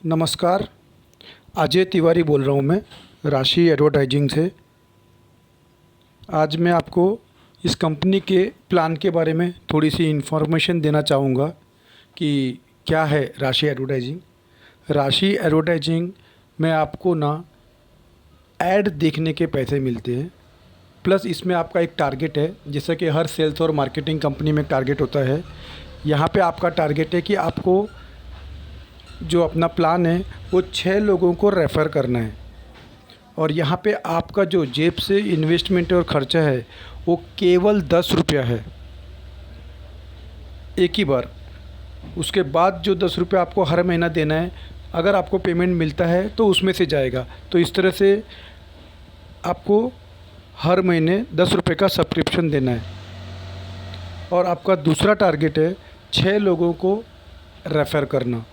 नमस्कार। अजय तिवारी बोल रहा हूँ मैं राशि एडवर्टाइजिंग से। आज मैं आपको इस कंपनी के प्लान के बारे में थोड़ी सी इन्फॉर्मेशन देना चाहूँगा कि क्या है राशि एडवर्टाइजिंग। राशि एडवर्टाइजिंग में आपको ना ऐड देखने के पैसे मिलते हैं, प्लस इसमें आपका एक टारगेट है। जैसा कि हर सेल्स और मार्केटिंग कंपनी में एक टारगेट होता है, यहाँ पे आपका टारगेट है कि आपको जो अपना प्लान है वो 6 लोगों को रेफ़र करना है। और यहाँ पे आपका जो जेब से इन्वेस्टमेंट और ख़र्चा है वो केवल 10 रुपया है एक ही बार। उसके बाद जो 10 रुपये आपको हर महीना देना है, अगर आपको पेमेंट मिलता है तो उसमें से जाएगा। तो इस तरह से आपको हर महीने 10 रुपये का सब्सक्रिप्शन देना है। और आपका दूसरा टारगेट है 6 लोगों को रेफ़र करना।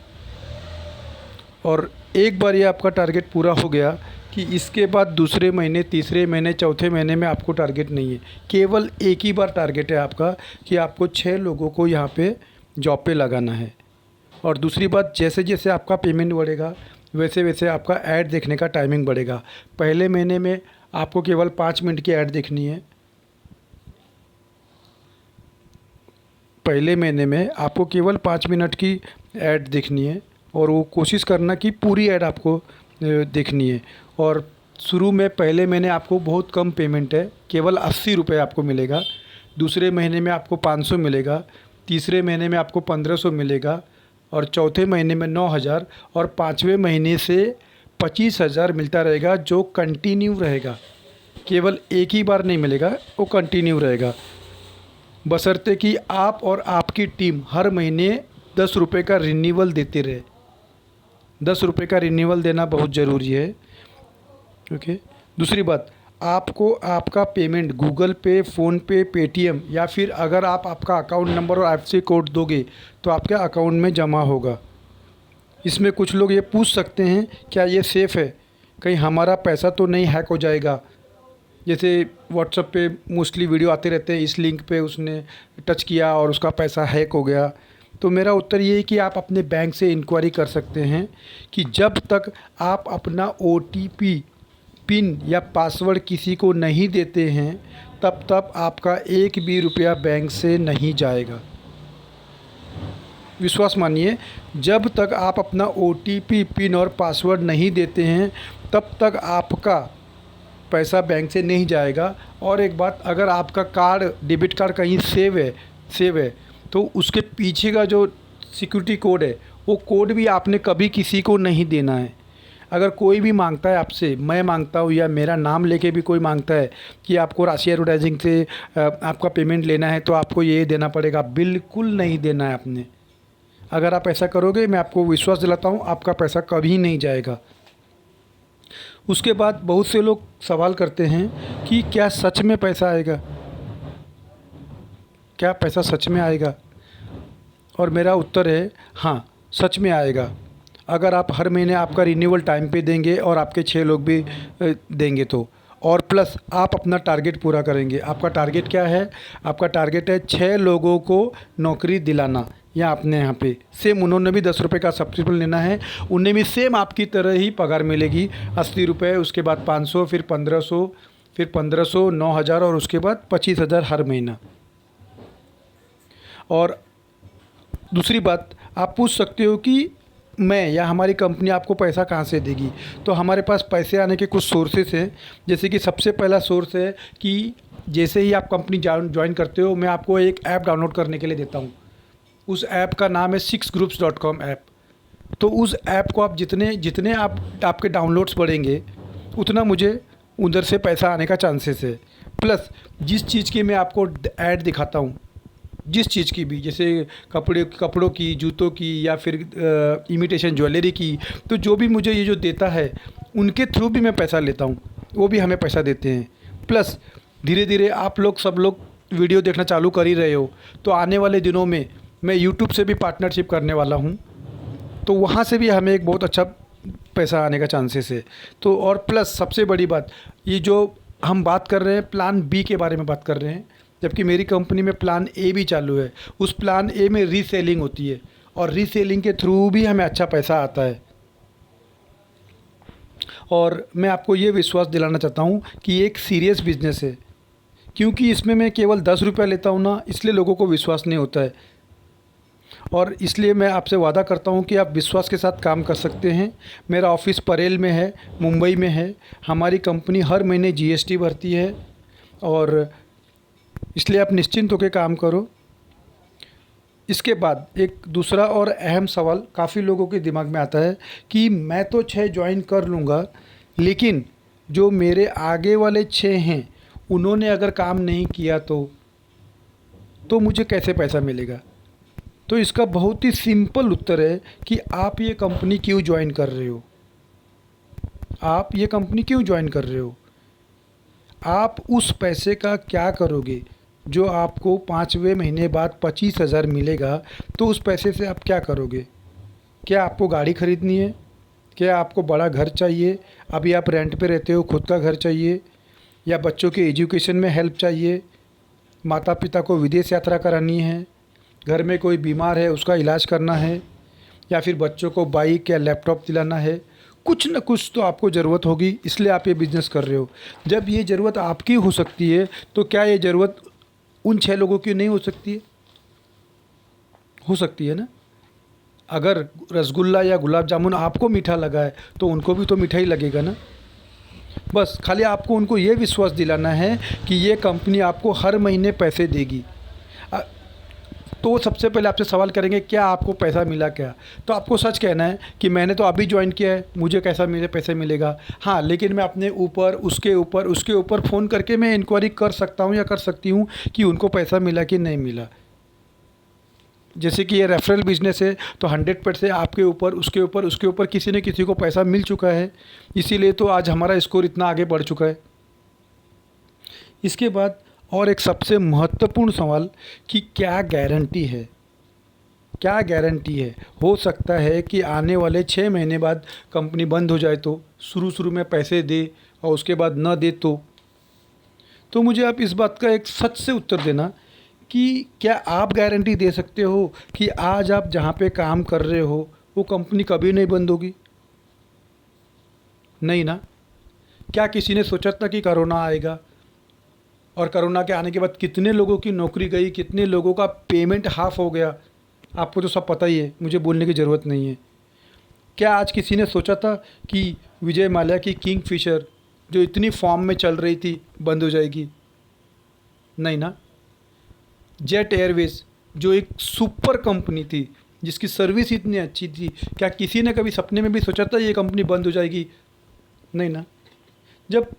और एक बार ये आपका टारगेट पूरा हो गया कि इसके बाद दूसरे महीने, तीसरे महीने, चौथे महीने में आपको टारगेट नहीं है। केवल एक ही बार टारगेट है आपका कि आपको 6 लोगों को यहाँ पे जॉब पे लगाना है। और दूसरी बात, जैसे जैसे आपका पेमेंट बढ़ेगा वैसे वैसे आपका ऐड देखने का टाइमिंग बढ़ेगा। पहले महीने में आपको केवल 5 मिनट की ऐड देखनी है। पहले महीने में आपको केवल 5 मिनट की ऐड देखनी है और वो कोशिश करना कि पूरी ऐड आपको देखनी है। और शुरू में पहले महीने आपको बहुत कम पेमेंट है, केवल 80 रुपये आपको मिलेगा। दूसरे महीने में आपको 500 मिलेगा, तीसरे महीने में आपको 1500 मिलेगा, और चौथे महीने में 9000, और पाँचवें महीने से 25,000 मिलता रहेगा, जो कंटिन्यू रहेगा। केवल एक ही बार नहीं मिलेगा, वो कंटिन्यू रहेगा। बशर्ते कि आप और आपकी टीम हर महीने 10 रुपये का रिन्यूअल देते रहे। 10 रुपये का रिन्यूअल देना बहुत ज़रूरी है। ओके। दूसरी बात, आपको आपका पेमेंट गूगल पे, फ़ोनपे, पेटीएम, या फिर अगर आप आपका अकाउंट नंबर और आईएफएससी कोड दोगे तो आपके अकाउंट में जमा होगा। इसमें कुछ लोग ये पूछ सकते हैं क्या ये सेफ़ है, कहीं हमारा पैसा तो नहीं हैक हो जाएगा। जैसे व्हाट्सएप पे मोस्टली वीडियो आते रहते हैं, इस लिंक पे उसने टच किया और उसका पैसा हैक हो गया। तो मेरा उत्तर ये है कि आप अपने बैंक से इंक्वायरी कर सकते हैं कि जब तक आप अपना ओटीपी, पिन या पासवर्ड किसी को नहीं देते हैं तब तक आपका एक भी रुपया बैंक से नहीं जाएगा। विश्वास मानिए, जब तक आप अपना ओटीपी, पिन और पासवर्ड नहीं देते हैं तब तक आपका पैसा बैंक से नहीं जाएगा। और एक बात, अगर आपका कार्ड, डेबिट कार्ड कहीं सेव है तो उसके पीछे का जो सिक्योरिटी कोड है वो कोड भी आपने कभी किसी को नहीं देना है। अगर कोई भी मांगता है आपसे, मैं मांगता हूँ या मेरा नाम लेके भी कोई मांगता है कि आपको राशि एडवर्टाइजिंग से आपका पेमेंट लेना है तो आपको ये देना पड़ेगा, बिल्कुल नहीं देना है आपने। अगर आप ऐसा करोगे, मैं आपको विश्वास दिलाता हूँ, आपका पैसा कभी नहीं जाएगा। उसके बाद बहुत से लोग सवाल करते हैं कि क्या सच में पैसा आएगा, क्या पैसा सच में आएगा? और मेरा उत्तर है हाँ, सच में आएगा। अगर आप हर महीने आपका रिन्यूअल टाइम पे देंगे और आपके 6 लोग भी देंगे तो, और प्लस आप अपना टारगेट पूरा करेंगे। आपका टारगेट क्या है? आपका टारगेट है 6 लोगों को नौकरी दिलाना। या अपने यहाँ पे सेम उन्होंने भी 10 रुपये का सब्सक्रिप्शन लेना है, उन्हें भी सेम आपकी तरह ही पगार मिलेगी, 80 रुपये, उसके बाद 500, फिर 1500, फिर 1500, 9000, और उसके बाद 25,000 हर महीना। और दूसरी बात, आप पूछ सकते हो कि मैं या हमारी कंपनी आपको पैसा कहाँ से देगी। तो हमारे पास पैसे आने के कुछ सोर्सेस हैं। जैसे कि सबसे पहला सोर्स है कि जैसे ही आप कंपनी ज्वाइन करते हो, मैं आपको एक ऐप डाउनलोड करने के लिए देता हूँ। उस ऐप का नाम है sixgroups.com ऐप। तो उस ऐप को आप जितने आपके डाउनलोड्स बढ़ेंगे उतना मुझे उधर से पैसा आने का चांसेस है। प्लस जिस चीज़ की मैं आपको ऐड दिखाता हूँ, जिस चीज़ की भी, जैसे कपड़ों की, जूतों की, या फिर इमिटेशन ज्वेलरी की, तो जो भी मुझे ये जो देता है उनके थ्रू भी मैं पैसा लेता हूँ, वो भी हमें पैसा देते हैं। प्लस धीरे धीरे आप लोग सब लोग वीडियो देखना चालू कर ही रहे हो, तो आने वाले दिनों में मैं यूट्यूब से भी पार्टनरशिप करने वाला हूँ, तो वहाँ से भी हमें एक बहुत अच्छा पैसा आने का चांसेस है। तो और प्लस सबसे बड़ी बात, ये जो हम बात कर रहे हैं प्लान बी के बारे में बात कर रहे हैं, जबकि मेरी कंपनी में प्लान ए भी चालू है। उस प्लान ए में रीसेलिंग होती है और रीसेलिंग के थ्रू भी हमें अच्छा पैसा आता है। और मैं आपको ये विश्वास दिलाना चाहता हूँ कि ये एक सीरियस बिज़नेस है, क्योंकि इसमें मैं केवल 10 रुपये लेता हूँ ना, इसलिए लोगों को विश्वास नहीं होता है। और इसलिए मैं आपसे वादा करता हूँ कि आप विश्वास के साथ काम कर सकते हैं। मेरा ऑफ़िस परेल में है, मुंबई में है। हमारी कंपनी हर महीने जीएसटी भरती है, और इसलिए आप निश्चिंत होकर काम करो। इसके बाद एक दूसरा और अहम सवाल काफ़ी लोगों के दिमाग में आता है कि मैं तो 6 ज्वाइन कर लूँगा, लेकिन जो मेरे आगे वाले 6 हैं उन्होंने अगर काम नहीं किया तो मुझे कैसे पैसा मिलेगा? तो इसका बहुत ही सिंपल उत्तर है कि आप ये कंपनी क्यों ज्वाइन कर रहे हो। आप ये कंपनी क्यों ज्वाइन कर रहे हो? आप उस पैसे का क्या करोगे जो आपको 5वें महीने बाद 25,000 मिलेगा? तो उस पैसे से आप क्या करोगे? क्या आपको गाड़ी खरीदनी है? क्या आपको बड़ा घर चाहिए? अभी आप रेंट पे रहते हो, खुद का घर चाहिए? या बच्चों के एजुकेशन में हेल्प चाहिए? माता पिता को विदेश यात्रा करानी है? घर में कोई बीमार है, उसका इलाज करना है? या फिर बच्चों को बाइक या लैपटॉप दिलाना है? कुछ न कुछ तो आपको ज़रूरत होगी, इसलिए आप ये बिज़नेस कर रहे हो। जब ये ज़रूरत आपकी हो सकती है, तो क्या ये ज़रूरत उन 6 लोगों की नहीं हो सकती है? हो सकती है ना? अगर रसगुल्ला या गुलाब जामुन आपको मीठा लगा है, तो उनको भी तो मीठा ही लगेगा ना? बस खाली आपको उनको ये विश्वास दिलाना है कि ये कंपनी आपको हर महीने पैसे देगी। अ, तो सबसे पहले आपसे सवाल करेंगे, क्या आपको पैसा मिला क्या? तो आपको सच कहना है कि मैंने तो अभी ज्वाइन किया है, मुझे कैसा मेरे पैसे मिलेगा? हाँ, लेकिन मैं अपने ऊपर, उसके ऊपर फ़ोन करके मैं इंक्वायरी कर सकता हूँ या कर सकती हूँ कि उनको पैसा मिला कि नहीं मिला। जैसे कि ये रेफरल बिजनेस है, तो 100% आपके ऊपर, उसके ऊपर किसी न किसी को पैसा मिल चुका है, इसीलिए तो आज हमारा स्कोर इतना आगे बढ़ चुका है। इसके बाद और एक सबसे महत्वपूर्ण सवाल कि क्या गारंटी है? क्या गारंटी है? हो सकता है कि आने वाले 6 महीने बाद कंपनी बंद हो जाए, तो शुरू में पैसे दे और उसके बाद न दे तो मुझे आप इस बात का एक सच से उत्तर देना कि क्या आप गारंटी दे सकते हो कि आज आप जहाँ पे काम कर रहे हो वो कंपनी कभी नहीं बंद होगी? नहीं ना? क्या किसी ने सोचा था कि कोरोना आएगा, और कोरोना के आने के बाद कितने लोगों की नौकरी गई, कितने लोगों का पेमेंट हाफ हो गया? आपको तो सब पता ही है, मुझे बोलने की ज़रूरत नहीं है। क्या आज किसी ने सोचा था कि विजय माल्या की किंगफिशर जो इतनी फॉर्म में चल रही थी बंद हो जाएगी? नहीं ना? जेट एयरवेज़ जो एक सुपर कंपनी थी, जिसकी सर्विस इतनी अच्छी थी, क्या किसी ने कभी सपने में भी सोचा था ये कंपनी बंद हो जाएगी? नहीं ना? जब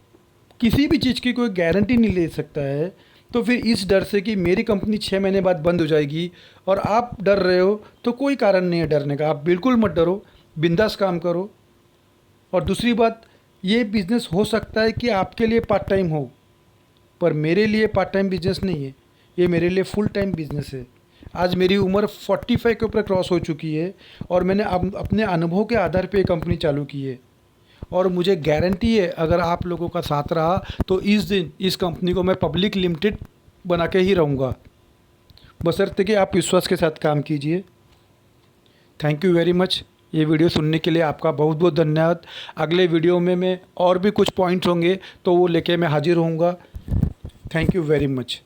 किसी भी चीज़ की कोई गारंटी नहीं ले सकता है, तो फिर इस डर से कि मेरी कंपनी 6 महीने बाद बंद हो जाएगी और आप डर रहे हो, तो कोई कारण नहीं है डरने का। आप बिल्कुल मत डरो, बिंदास काम करो। और दूसरी बात, ये बिज़नेस हो सकता है कि आपके लिए पार्ट टाइम हो, पर मेरे लिए पार्ट टाइम बिज़नेस नहीं है, ये मेरे लिए फुल टाइम बिज़नेस है। आज मेरी उम्र 45 के ऊपर क्रॉस हो चुकी है, और मैंने अब अपने अनुभव के आधार पे ये कंपनी चालू की है, और मुझे गारंटी है अगर आप लोगों का साथ रहा तो इस दिन इस कंपनी को मैं पब्लिक लिमिटेड बना के ही रहूँगा, बशर्ते कि आप विश्वास के साथ काम कीजिए। Thank you very much. ये वीडियो सुनने के लिए आपका बहुत बहुत धन्यवाद। अगले वीडियो में मैं और भी कुछ पॉइंट्स होंगे तो वो लेके मैं हाजिर होऊंगा। Thank you very much.